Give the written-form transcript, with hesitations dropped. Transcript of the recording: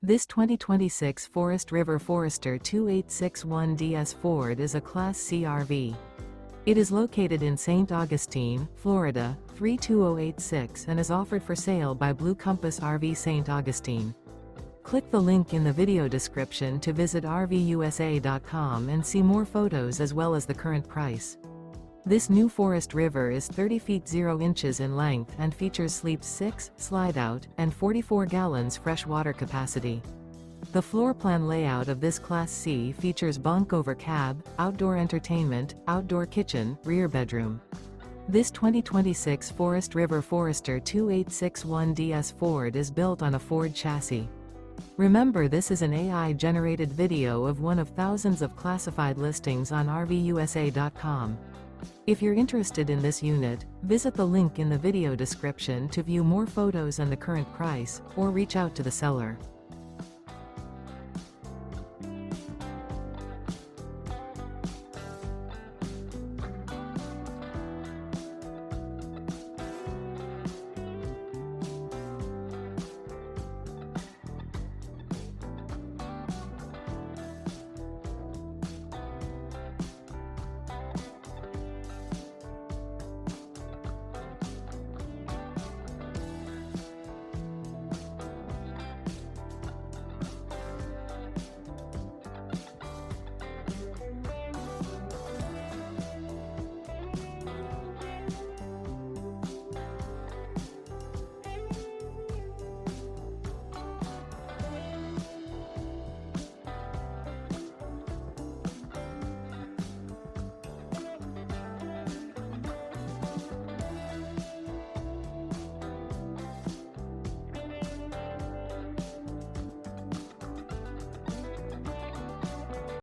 This 2026 Forest River Forester 2861DS Ford is a Class C RV. It is located in St. Augustine, Florida, 32086 and is offered for sale by Blue Compass RV St. Augustine. Click the link in the video description to visit RVUSA.com and see more photos as well as the current price. This new Forest River is 30 feet 0 inches in length and features sleeps 6, slide-out, and 44 gallons fresh water capacity. The floor plan layout of this Class C features bunk over cab, outdoor entertainment, outdoor kitchen, rear bedroom. This 2026 Forest River Forester 2861DS Ford is built on a Ford chassis. Remember, this is an AI-generated video of one of thousands of classified listings on RVUSA.com. If you're interested in this unit, visit the link in the video description to view more photos and the current price, or reach out to the seller.